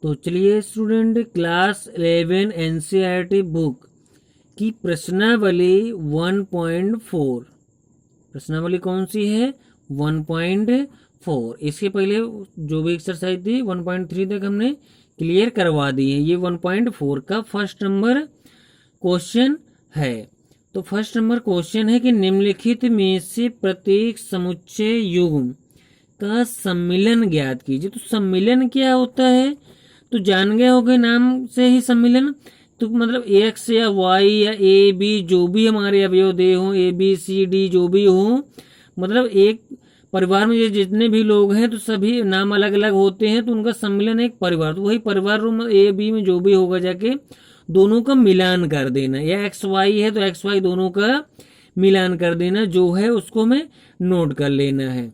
तो चलिए student, class 11 NCERT book की प्रश्नावली 1.4। प्रश्नावली कौन सी है? 1.4। इसके पहले जो भी एक्सरसाइज थी 1.3 तक हमने क्लियर करवा दी है। ये 1.4 का फर्स्ट नंबर क्वेश्चन है। तो फर्स्ट नंबर क्वेश्चन है कि निम्नलिखित में से प्रत्येक समुच्चय युग्म का सम्मिलन ज्ञात कीजिए। तो सम्मिलन क्या होता है? तो जान गए होगे नाम से ही सम्मिलन। तो मतलब एक्स या वाई या ए बी जो भी हमारे अवयव देह हो, ए बी सी डी जो भी हो, मतलब एक परिवार में जितने भी लोग हैं तो सभी नाम अलग अलग होते हैं, तो उनका सम्मिलन एक परिवार। तो वही परिवार रूम ए बी में जो भी होगा जाके दोनों का मिलान कर देना, या एक्स वाई है तो एक्स वाई दोनों का मिलान कर देना, जो है उसको हमें नोट कर लेना है।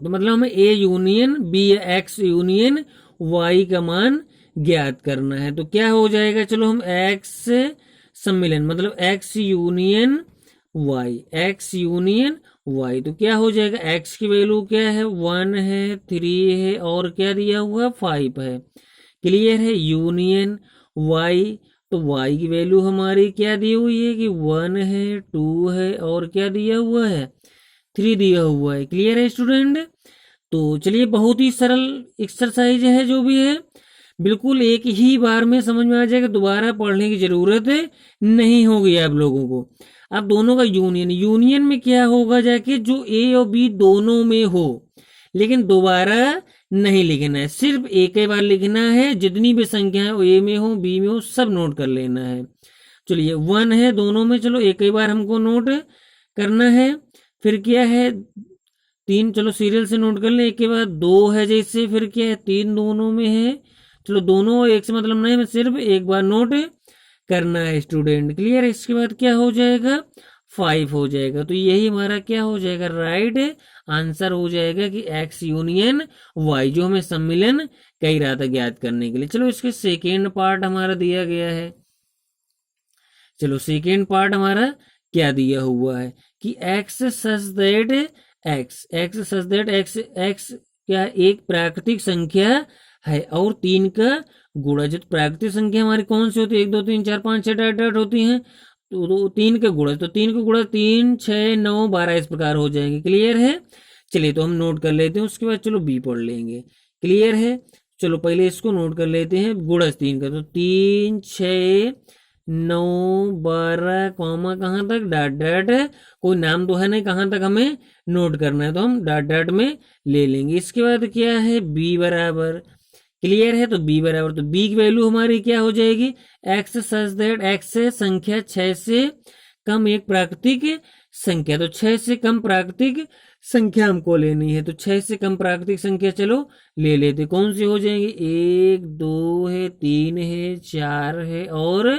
तो मतलब हमें ए यूनियन बी या एक्स यूनियन वाई का मान ज्ञात करना है। तो क्या हो जाएगा? चलो हम एक्स सम्मिलन मतलब x union y, x union y, तो क्या हो जाएगा? एक्स की वैल्यू क्या है? 1 है, 3 है, और क्या दिया हुआ? 5 है। क्लियर है? यूनियन वाई, तो वाई की वैल्यू हमारी क्या दी हुई है कि 1 है, 2 है, और क्या दिया हुआ है? 3 दिया हुआ है। क्लियर है स्टूडेंट? तो चलिए, बहुत ही सरल एक्सरसाइज है जो भी है, बिल्कुल एक ही बार में समझ में आ जाएगा, दोबारा पढ़ने की जरूरत नहीं होगी आप लोगों को। अब दोनों का यूनियन, यूनियन में क्या होगा जाके, जो ए और बी दोनों में हो, लेकिन दोबारा नहीं लिखना है, सिर्फ एक ही बार लिखना है। जितनी भी संख्या है ए में हो बी में हो सब नोट कर लेना है। चलिए 1 है दोनों में, चलो एक ही बार हमको नोट करना है। फिर क्या है? 3, चलो सीरियल से नोट कर ले। एक के बाद 2 है, जैसे फिर क्या है? 3 दोनों में है। चलो दोनों एक से मतलब नहीं, सिर्फ एक बार नोट करना है स्टूडेंट। क्लियर? इसके बाद क्या हो जाएगा? 5 हो जाएगा। तो यही हमारा क्या हो जाएगा? राइट आंसर हो जाएगा कि एक्स यूनियन वाई, जो हमें सम्मिलन कह रहा था ज्ञात करने के लिए। चलो इसके सेकेंड पार्ट हमारा दिया गया है। चलो सेकेंड पार्ट हमारा क्या दिया हुआ है कि x such that x such that x क्या एक प्राकृतिक संख्या है और 3 का गुणज। तो प्राकृतिक संख्या हमारी कौन सी होती है? 1 2 3 4 5 6 डॉट डॉट होती हैं। तो 3 का गुणज, तो 3 का गुणज 3 6 9 12 इस प्रकार हो जाएंगे। क्लियर है? चलिए तो हम नोट कर लेते हैं, उसके बाद चलो बी पढ़ लेंगे। क्लियर है? चलो पहले इसको नोट कर लेते हैं, गुणज 3 का, तो 3 6 9 12 कॉमा कहाँ तक? डॉट डॉट, कोई नाम तो है नहीं कहाँ तक हमें नोट करना है, तो हम डॉट डॉट में ले लेंगे। इसके बाद क्या है? बी बराबर। क्लियर है? तो बी बराबर, तो बी की वैल्यू हमारी क्या हो जाएगी? एक्स सच दैट एक्स से संख्या 6 से कम एक प्राकृतिक संख्या, तो 6 से कम प्राकृतिक संख्या हमको लेनी है। तो 6 से कम प्राकृतिक संख्या चलो ले लेते। कौन सी हो जाएंगी? 1 2 है, 3 है, 4 है, और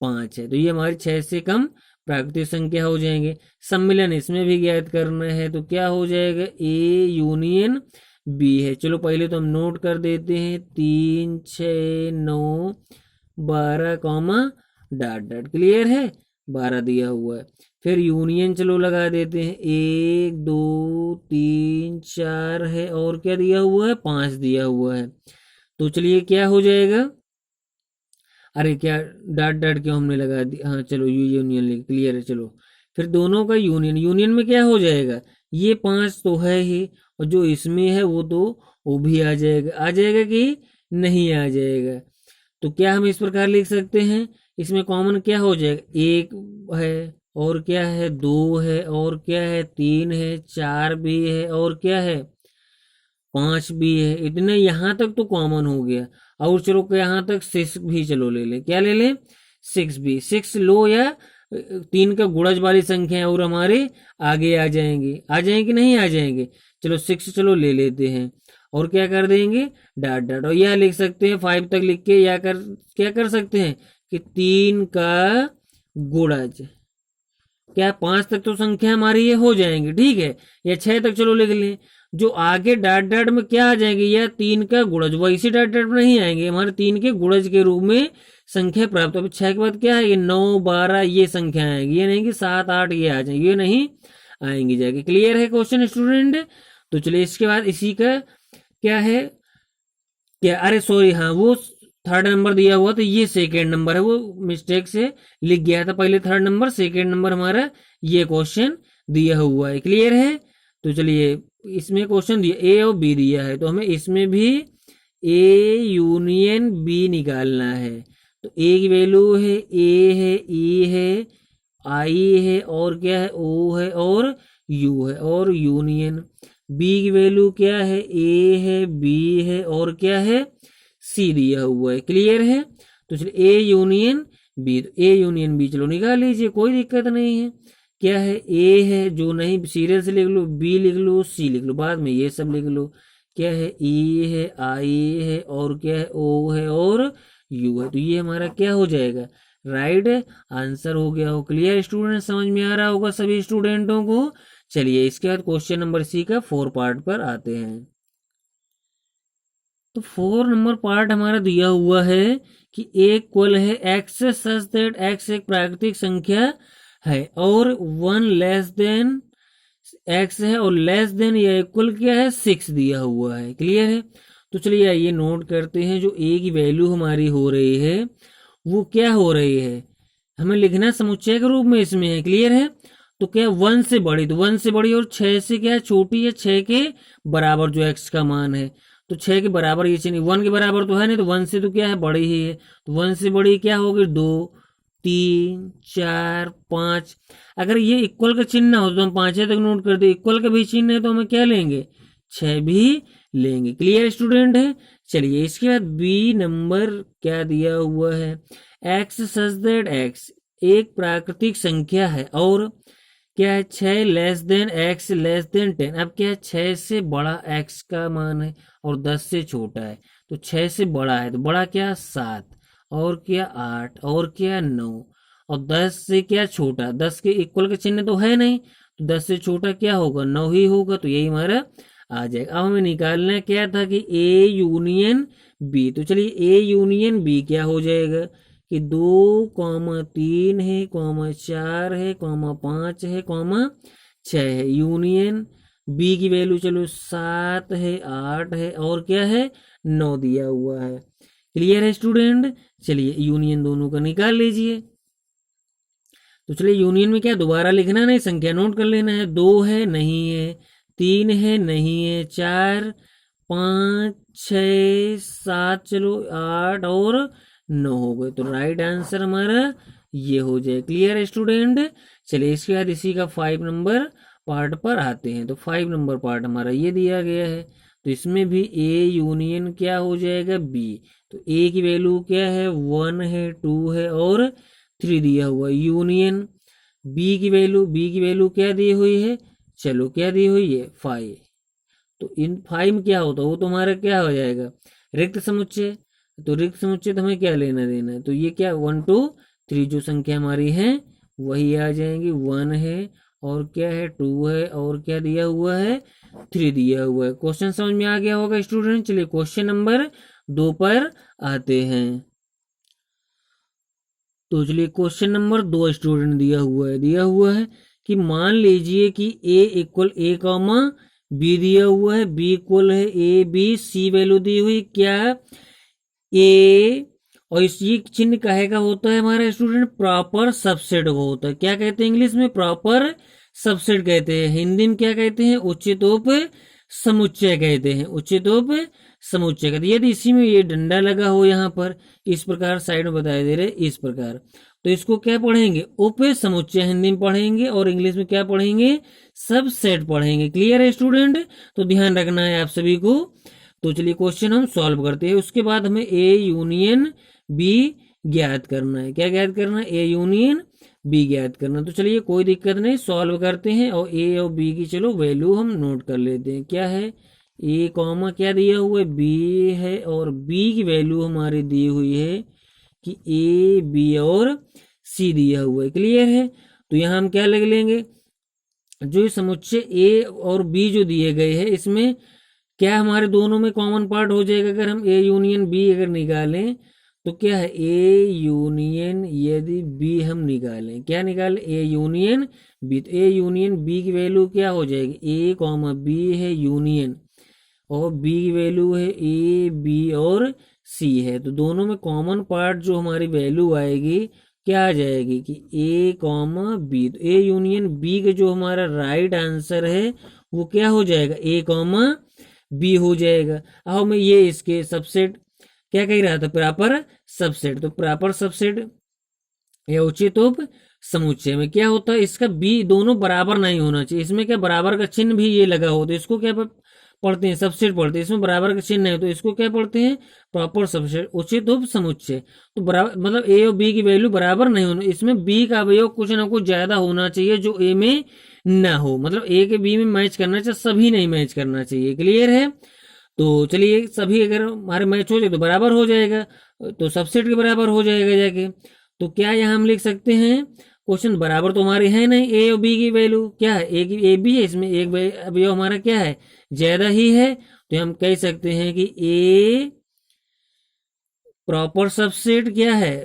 5 है। तो ये हमारी 6 से कम प्राकृतिक संख्या हो जाएंगे। सम्मिलन इसमें भी ज्ञात करना है, तो क्या हो जाएगा? ए यूनियन बी है। चलो पहले तो हम नोट कर देते हैं, 3 6 9 12 कॉमा डॉट डॉट। क्लियर है? 12 दिया हुआ है। फिर यूनियन चलो लगा देते हैं, 1 2 3 4 है, और क्या दिया हुआ है? 5 दिया हुआ है। तो चलिए क्या हो जाएगा? अरे क्या डॉट डॉट क्यों हमने लगा दिया? हाँ चलो यू यूनियन लिख। क्लियर है? चलो फिर दोनों का यूनियन, यूनियन में क्या हो जाएगा? ये 5 तो है ही, और जो इसमें है वो तो वो भी आ जाएगा। आ जाएगा कि नहीं आ जाएगा? तो क्या हम इस प्रकार लिख सकते हैं, इसमें कॉमन क्या हो जाएगा? 1 है, और क्या है? 2 है, और क्या है? 3 है, 4 भी है, और क्या है? 5 भी है। इतने यहाँ तक तो कॉमन हो गया। और चलो यहाँ तक 6 भी चलो ले लें। क्या ले लें? 6 भी। 6 लो या 3 का गुणज वाली संख्या है, और हमारे आगे आ जाएंगे। आ जाएंगे कि नहीं आ जाएंगे? चलो 6 चलो ले लेते हैं, और क्या कर देंगे? Dot dot. और यह लिख सकते हैं 5 तक लिख के, या क्या कर सकते हैं कि 3 का गुणज। क्या 5 तक तो संख्या हमारी ये हो जाएंगी, ठीक है? या 6 तक चलो लिख लें। जो आगे डॉट डॉट में क्या आ जाएंगे? या 3 का गुणज, वैसे डॉट डॉट में नहीं आएंगे, हमारे 3 के गुणज के रूप में संख्या प्राप्त। अब 6 के बाद क्या है? 9 12 ये संख्या आएंगी, ये नहीं कि 7 8 ये आ जाएंगे, ये नहीं आएंगी जाएगी। क्लियर है क्वेश्चन स्टूडेंट? तो चलिए इसके बाद इसी का क्या है? क्या, अरे सॉरी, हाँ वो थर्ड नंबर दिया हुआ तो ये सेकेंड नंबर है, वो मिस्टेक से लिख गया था, पहले थर्ड नंबर सेकेंड नंबर हमारा ये क्वेश्चन दिया हुआ है। क्लियर है? तो चलिए, इसमें क्वेश्चन दिया ए और बी दिया है, तो हमें इसमें भी ए यूनियन बी निकालना है। तो ए की वैल्यू है, ए है, ई है, आई है, और क्या है, ओ है और यू है, और यूनियन बी की वैल्यू क्या है, ए है, बी है, और क्या है, सी दिया हुआ है। क्लियर है? तो चलिए ए यूनियन बी, तो ए यूनियन बी चलो निकाल लीजिए, कोई दिक्कत नहीं है। क्या है, ए है, जो नहीं सीरियल से लिख लो, बी लिख लो, सी लिख लो, बाद में ये सब लिख लो। क्या है, ई है, आई है, और क्या है, ओ है और यू है। तो ये हमारा क्या हो जाएगा, राइट आंसर हो गया हो। Clear student? समझ में आ रहा होगा सभी स्टूडेंटों को। चलिए इसके बाद क्वेश्चन नंबर सी का 4 पार्ट पर आते हैं। तो 4 नंबर पार्ट हमारा दिया हुआ है कि एक इक्वल है एक्स सच दैट एक्स एक प्राकृतिक संख्या है और 1 लेस देन एक्स है, और लेस देन या इक्वल क्या है, 6 दिया हुआ है। क्लियर है? तो चलिए आइए नोट करते हैं, जो ए की वैल्यू हमारी हो रही है वो क्या हो रही है, हमें लिखना समुच्चय के रूप में इसमें है। क्लियर है? तो क्या 1 से बड़ी, तो 1 से बड़ी, और 6 से क्या छोटी है, 6 के बराबर जो एक्स का मान है। तो 6 के बराबर ये चीज 1 के बराबर तो है नहीं, तो 1 से तो क्या है, बड़ी ही है। तो 1 से बड़ी क्या होगी, 2, 3, 4, 5। अगर ये इक्वल का चिन्ह हो तो हम 5 तक नोट कर दे, इक्वल का भी चिन्ह है तो हमें क्या लेंगे, 6 भी लेंगे। क्लियर स्टूडेंट है? चलिए इसके बाद बी नंबर क्या दिया हुआ है, एक्स सच दैट एक्स एक प्राकृतिक संख्या है और क्या है, 6 less than x less than 10। अब क्या है, 6 से बड़ा एक्स का मान है और 10 से छोटा है। तो 6 से बड़ा है तो बड़ा क्या, 7, और क्या 8, और क्या 9, और 10 से क्या छोटा, 10 के इक्वल का चिन्ह तो है नहीं, तो 10 से छोटा क्या होगा, 9 ही होगा। तो यही हमारा आ जाएगा। अब हमें निकालना क्या था कि ए यूनियन बी। तो चलिए ए यूनियन बी क्या हो जाएगा कि 2, 3 है, 4 है, 5 है, 6 है, यूनियन बी की वैल्यू चलो 7 है, 8 है, और क्या है, 9 दिया हुआ है। क्लियर है स्टूडेंट? चलिए यूनियन दोनों का निकाल लीजिए। तो चलिए यूनियन में क्या दोबारा लिखना नहीं, संख्या नोट कर लेना है। 2 है, नहीं है, 3 है, नहीं है, 4, 5, 6, 7, चलो 8 और 9 हो गए। तो राइट आंसर हमारा ये हो जाए। क्लियर है स्टूडेंट? चलिए इसके बाद इसी का 5 नंबर पार्ट पर आते हैं। तो 5 नंबर पार्ट हमारा ये दिया गया है, तो इसमें भी ए यूनियन क्या हो जाएगा, बी। तो ए की वैल्यू क्या है, 1 है, 2 है और 3 दिया हुआ। यूनियन बी की वैल्यू क्या दी हुई है, चलो क्या दी हुई है, 5। तो इन 5 में क्या होता है, वो तो हमारा क्या हो जाएगा, रिक्त समुच्चय। तो रिक्त समुच्चय तो हमें क्या लेना देना है, तो ये क्या 1, 2, 3 जो संख्या हमारी है वही आ जाएंगी। 1 है, और क्या है, 2 है, और क्या दिया हुआ है, 3 दिया हुआ है। क्वेश्चन समझ में आ गया होगा स्टूडेंट। चलिए क्वेश्चन नंबर 2 पर आते हैं। तो चलिए क्वेश्चन नंबर 2 स्टूडेंट दिया हुआ है कि मान लीजिए कि a equal a comma b दिया हुआ है, बी इक्वल है ए बी, सी वैल्यू दी हुई क्या, ए, और इस ये चिन्ह काहे का होता है हमारा स्टूडेंट, प्रॉपर सबसेट का होता है। क्या कहते हैं इंग्लिश में, प्रॉपर सबसेट कहते हैं। हिंदी में क्या कहते हैं, उचितोप समुच्चय कहते हैं, उचितोप समुच्चय कहते हैं। यदि इसी में ये डंडा लगा हो यहाँ पर इस प्रकार साइड में बताए दे रहे इस प्रकार, तो इसको क्या पढ़ेंगे, उप समुच्चय हिंदी में पढ़ेंगे, और इंग्लिश में क्या पढ़ेंगे, सब सेट पढ़ेंगे। क्लियर है स्टूडेंट? तो ध्यान रखना है आप सभी को। तो चलिए क्वेश्चन हम सॉल्व करते हैं। उसके बाद हमें ए यूनियन बी ज्ञात करना है। क्या ज्ञात करना है, ए यूनियन बी ज्ञात करना। तो चलिए कोई दिक्कत नहीं, सॉल्व करते हैं, और ए और बी की चलो वैल्यू हम नोट कर लेते हैं। क्या है, ए कॉमा क्या दिया हुआ है, बी है, और बी की वैल्यू हमारी दी हुई है कि ए बी और सी दिया हुआ है। क्लियर है? तो यहाँ हम क्या लग लेंगे, जो समुच्चय ए और बी जो दिए गए हैं इसमें क्या हमारे दोनों में कॉमन पार्ट हो जाएगा। अगर हम ए यूनियन बी अगर निकालें तो क्या है, ए यूनियन यदि बी हम निकालें, क्या निकालें, ए यूनियन बी, तो ए यूनियन बी की वैल्यू क्या हो जाएगी, ए कॉमा बी है यूनियन, और बी की वैल्यू है ए बी और सी है, तो दोनों में कॉमन पार्ट जो हमारी वैल्यू आएगी क्या आ जाएगी कि ए कॉमा बी, तो ए यूनियन बी का जो हमारा राइट आंसर है वो क्या हो जाएगा, ए कॉमा बी हो जाएगा। अब मैं ये इसके सबसेट क्या कह रहा था, प्रॉपर सबसेट, तो प्रॉपर सबसेट या उचित उप समुच्चय में क्या होता है, इसका बी दोनों बराबर नहीं होना चाहिए, इसमें क्या बराबर का चिन्ह भी ये लगा हो तो इसको क्या पढ़ते हैं, सबसेट पढ़ते हैं, इसमें बराबर का चिन्ह है तो इसको क्या पढ़ते हैं, प्रॉपर सबसेट उचित उप समुच्चय। तो बराबर मतलब ए और बी की वैल्यू बराबर नहीं होना, इसमें बी का अवयव कुछ ना कुछ ज्यादा होना चाहिए जो ए में ना हो, मतलब ए के बी में मैच करना चाहिए, सभी नहीं मैच करना चाहिए। क्लियर है, तो चलिए सभी अगर हमारे मैच हो जाए तो बराबर हो जाएगा, तो सबसेट के बराबर हो जाएगा जाके। तो क्या यहाँ हम लिख सकते हैं, क्वेश्चन बराबर तो हमारे है नहीं, ए और बी की वैल्यू क्या है, ए की ए बी है, इसमें एक अवयव हमारा क्या है, ज्यादा ही है, तो हम कह सकते हैं कि ए प्रॉपर सबसेट क्या है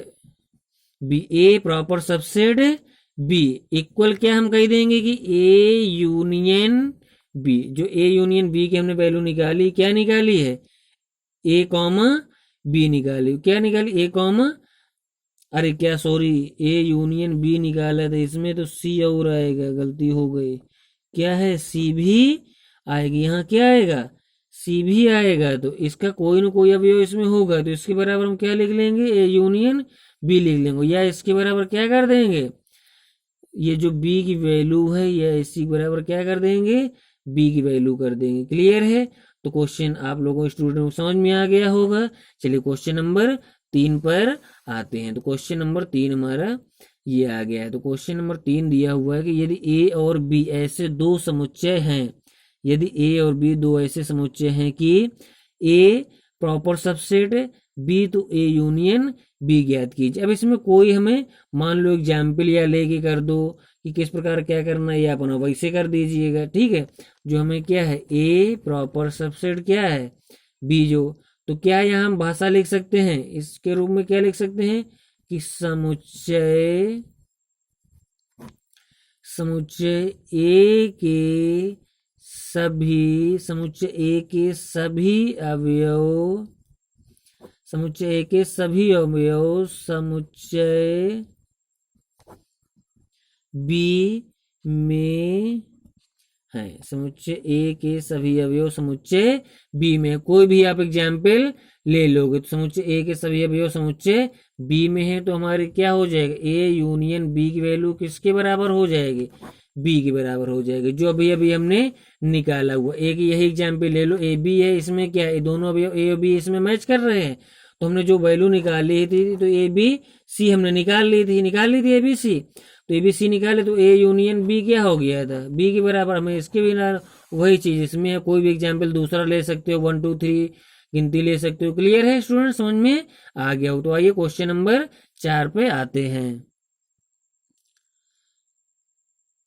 बी, ए प्रॉपर सबसेट बी इक्वल क्या हम कह देंगे कि ए यूनियन बी, जो ए यूनियन बी की हमने वैल्यू निकाली, क्या निकाली है, ए कॉमा बी निकाली, क्या निकाली ए कॉमा, अरे क्या सॉरी ए यूनियन बी निकाला था, इसमें तो सी और आएगा, गलती हो गई, क्या है सी भी आएगी, यहाँ क्या आएगा सी भी आएगा, तो इसका कोई ना कोई अवयव इसमें होगा, तो इसके बराबर हम क्या लिख लेंगे, ए यूनियन बी लिख लेंगे, या इसके बराबर क्या कर देंगे, ये जो बी की वैल्यू है या इसी के बराबर क्या कर देंगे, बी की वैल्यू कर देंगे। क्लियर है, तो क्वेश्चन आप लोगों स्टूडेंट को समझ में आ गया होगा। चलिए क्वेश्चन नंबर 3 पर आते हैं, तो क्वेश्चन नंबर 3 हमारा ये आ गया है। तो क्वेश्चन नंबर 3 दिया हुआ है कि यदि ए और बी ऐसे दो समुच्चय हैं, यदि ए और बी दो ऐसे समुच्चय हैं कि ए प्रॉपर सबसेट है, बी तो ए यूनियन बी ज्ञात कीजिए। अब इसमें कोई हमें मान लो एग्जाम्पल या लेके कर दो कि किस प्रकार क्या करना है, या अपना वैसे कर दीजिएगा, ठीक है। जो हमें क्या है ए प्रॉपर सबसेट क्या है बी, जो तो क्या यहाँ हम भाषा लिख सकते हैं, इसके रूप में क्या लिख सकते हैं कि समुच्चय समुच्चय ए के सभी समुच्चय ए के सभी अवयव समुच्चय ए के सभी अवयव समुच्चय बी में है, समुच्चय ए के सभी अवयव समुच्चय बी में, कोई भी आप एग्जाम्पल ले लोगे तो समुच्चय ए के सभी अवयव समुच्चय बी में है, तो हमारे क्या हो जाएगा ए यूनियन बी की वैल्यू किसके बराबर हो जाएगी, बी के बराबर हो जाएगी, जो अभी अभी हमने निकाला हुआ। एक यही एग्जाम्पल ले लो, ए बी है, इसमें क्या है दोनों अवयव ए और बी इसमें मैच कर रहे हैं, तो हमने जो वैल्यू निकाली थी तो ए बी सी हमने निकाल ली थी ए बी सी, तो ए बी सी निकाले तो ए यूनियन बी क्या हो गया था, बी के बराबर। हमें इसके बिना वही चीज इसमें है, कोई भी एग्जाम्पल दूसरा ले सकते हो, 1 2 3 गिनती ले सकते हो। क्लियर है स्टूडेंट, समझ में आ गया हो, तो आइए क्वेश्चन नंबर 4 पे आते हैं।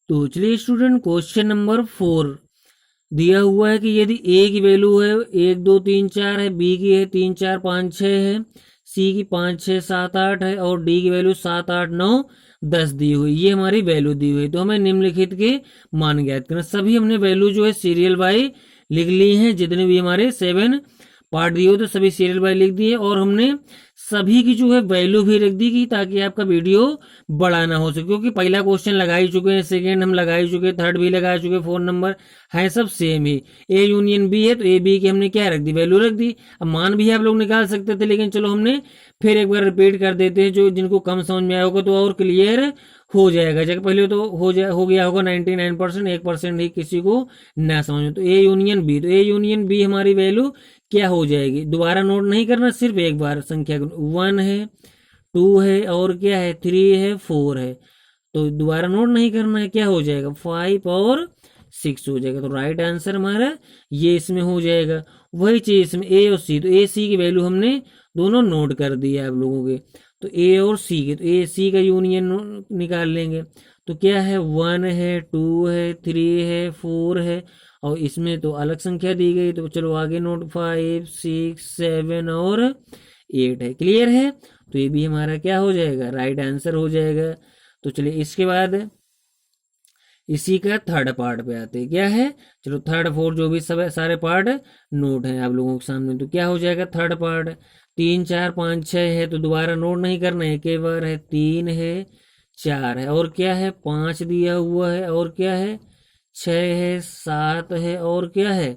तो चलिए स्टूडेंट क्वेश्चन नंबर 4 दिया हुआ है कि यदि ए की वैल्यू है 1 2 3 4 है, बी की है 3 4 5 6 है, सी की 5 6 7 8 है, और डी की वैल्यू 7 8 9 10 दी हुई, ये हमारी वैल्यू दी हुई। तो हमें निम्नलिखित के मान ज्ञात करना, सभी हमने वैल्यू जो है सीरियल बाई लिख ली है, जितने भी हमारे 7 पार्ट दिए हो तो सभी सीरियल बाई लिख दिए, और हमने सभी की जो है वैल्यू भी रख दी कि ताकि आपका वीडियो बड़ा ना हो सके, क्योंकि पहला क्वेश्चन लगा ही चुके हैं, सेकेंड हम लगा ही चुके, थर्ड भी लगा चुके, 4 नंबर है सब सेम ही, ए यूनियन बी है तो ए बी की हमने क्या रख दी वैल्यू रख दी। अब मान भी आप लोग निकाल सकते थे, लेकिन चलो हमने फिर एक बार रिपीट कर देते हैं, जो जिनको कम समझ में आया होगा तो और क्लियर हो जाएगा, जगह पहले तो हो गया होगा 99%, 1% ही किसी को ना समझ में। तो ए यूनियन बी, तो ए यूनियन बी हमारी वैल्यू क्या हो जाएगी, दोबारा नोट नहीं करना, सिर्फ एक बार संख्या 1 है 2 है और क्या है 3 है 4 है, तो दोबारा नोट नहीं करना है, क्या हो जाएगा 5 और 6 हो जाएगा। तो राइट आंसर हमारा ये इसमें हो जाएगा। वही चीज इसमें ए और सी, तो ए सी की वैल्यू हमने दोनों नोट कर दी है आप लोगों के, तो ए और सी के, तो ए सी का यूनियन निकाल लेंगे, तो क्या है 1 है 2 है 3 है 4 है, और इसमें तो अलग संख्या दी गई, तो चलो आगे नोट 5 6 7 और 8 है। क्लियर है, तो ये भी हमारा क्या हो जाएगा राइट आंसर हो जाएगा। तो चलिए इसके बाद इसी का थर्ड पार्ट पे आते हैं। क्या है, चलो थर्ड फोर्थ जो भी सब सारे पार्ट नोट हैं आप लोगों के सामने। तो क्या हो जाएगा थर्ड पार्ट, 3 4 5 6 है तो दोबारा नोट नहीं करना है, एक ही बार है। 3 है, 4 है, और क्या है, 5 दिया हुआ है, और क्या है, 6 है, 7 है, और क्या है,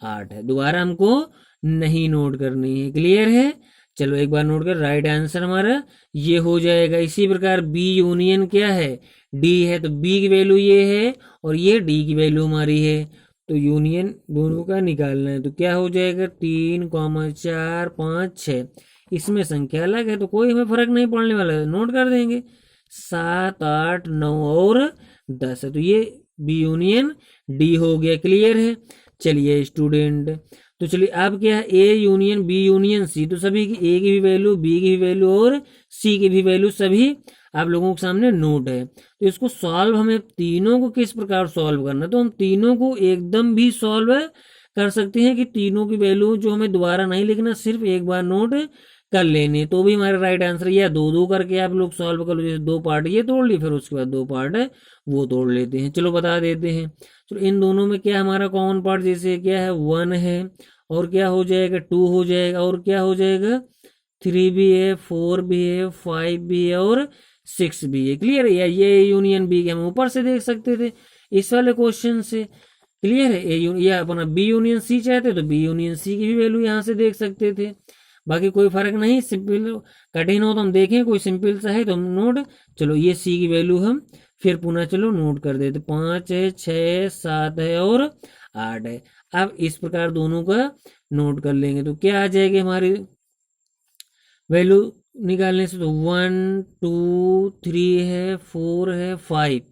8 है। दोबारा हमको नहीं नोट करनी है। क्लियर है, चलो एक बार नोट कर, राइट आंसर हमारा ये हो जाएगा। इसी प्रकार बी यूनियन क्या है, डी है, तो बी की वैल्यू ये है और ये डी की वैल्यू हमारी है, तो यूनियन दोनों का निकालना है। तो क्या हो जाएगा, 3 4 5 6, इसमें संख्या अलग है तो कोई हमें फर्क नहीं पड़ने वाला है, नोट कर देंगे। 7 8 9 और 10 है, तो ये बी यूनियन डी हो गया। क्लियर है, चलिए स्टूडेंट, तो चलिए अब क्या है, a union b union c, तो सभी की ए की भी वैल्यू, बी की भी वैल्यू और सी की भी वैल्यू सभी आप लोगों के सामने नोट है। तो इसको सॉल्व, हमें तीनों को किस प्रकार सॉल्व करना है, तो हम तीनों को एकदम भी सॉल्व कर सकते हैं कि तीनों की वैल्यू जो हमें दोबारा नहीं लिखना, सिर्फ एक बार नोट कर लेने, तो भी हमारा राइट आंसर। या दो दो करके आप लोग सॉल्व कर लो, जैसे 2 पार्ट ये तोड़ लिए, फिर उसके बाद 2 पार्ट वो तोड़ लेते हैं। चलो बता देते हैं, चलो इन दोनों में क्या हमारा कॉमन पार्ट, जैसे क्या है 1 है, और क्या हो जाएगा 2 हो जाएगा, और क्या हो जाएगा 3 भी है, 4 भी है, 5 भी है, और 6 भी है। क्लियर है, या ये यूनियन बी के हम ऊपर से देख सकते थे इस वाले क्वेश्चन से। क्लियर है, या अपना बी यूनियन सी चाहते तो बी यूनियन सी की भी वैल्यू यहाँ से देख सकते थे। बाकी कोई फर्क नहीं, सिंपल कठिन हो तो हम देखें, कोई सिंपल सा है तो हम नोट, चलो ये सी की वैल्यू हम फिर पुनः चलो नोट कर देते, 5 है, 6 7 है, और 8 है। अब इस प्रकार दोनों का नोट कर लेंगे तो क्या आ जाएगी हमारी वैल्यू निकालने से, तो 1 2 3 है, 4 है, 5,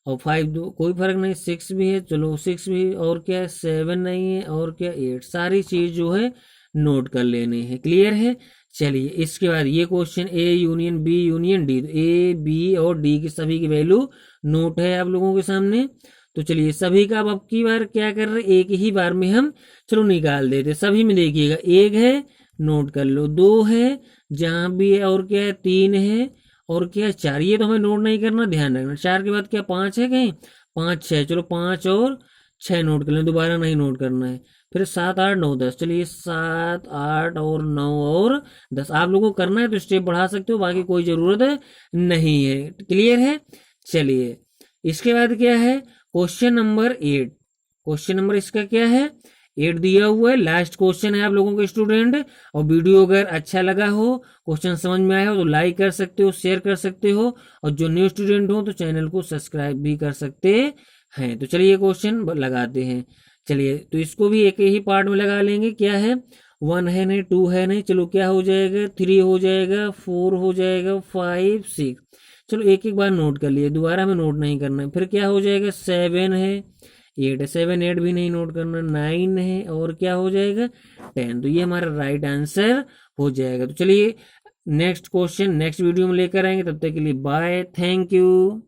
और 5 दो कोई फर्क नहीं, 6 भी है, चलो 6 भी, और क्या है 7 नहीं है, और क्या 8, सारी चीज जो है नोट कर लेने हैं। क्लियर है, चलिए इसके बाद ये question a union b union d, तो ए बी और डी की सभी की वैल्यू नोट है आप लोगों के सामने। तो चलिए सभी का अब की बार क्या कर रहे, एक ही बार में हम चलो निकाल देते। सभी में देखिएगा, एक है नोट कर लो, 2 है जहां भी है, और क्या है 3 है, और क्या है 4, ये तो हमें नोट नहीं करना, ध्यान रखना। 4 के बाद क्या 5 है कहीं, 5 6, चलो 5 और 6 नोट कर लें, दोबारा नहीं नोट करना है। फिर 7 8 9 10, चलिए 7 8 और 9 और 10 आप लोगों को करना है तो स्टेप बढ़ा सकते हो, बाकी कोई जरूरत नहीं है। क्लियर है, चलिए इसके बाद क्या है, क्वेश्चन नंबर 8, क्वेश्चन नंबर इसका क्या है 8 दिया हुआ है, लास्ट क्वेश्चन है आप लोगों के स्टूडेंट। और वीडियो अगर अच्छा लगा हो, क्वेश्चन समझ में आया हो, तो लाइक कर सकते हो, शेयर कर सकते हो, और जो न्यू स्टूडेंट हो तो चैनल को सब्सक्राइब भी कर सकते हैं। तो चलिए क्वेश्चन लगाते हैं। चलिए तो इसको भी एक ही पार्ट में लगा लेंगे। क्या है, 1 है नहीं, 2 है नहीं, चलो क्या हो जाएगा 3 हो जाएगा, 4 हो जाएगा, 5 6, चलो एक एक बार नोट कर लिए, दोबारा हमें नोट नहीं करना है। फिर क्या हो जाएगा 7 है, 8 है, 7 8 भी नहीं नोट करना, 9 है, और क्या हो जाएगा 10, तो ये हमारा राइट आंसर हो जाएगा। तो चलिए नेक्स्ट क्वेश्चन नेक्स्ट वीडियो में लेकर आएंगे, तब तक के लिए बाय, थैंक यू।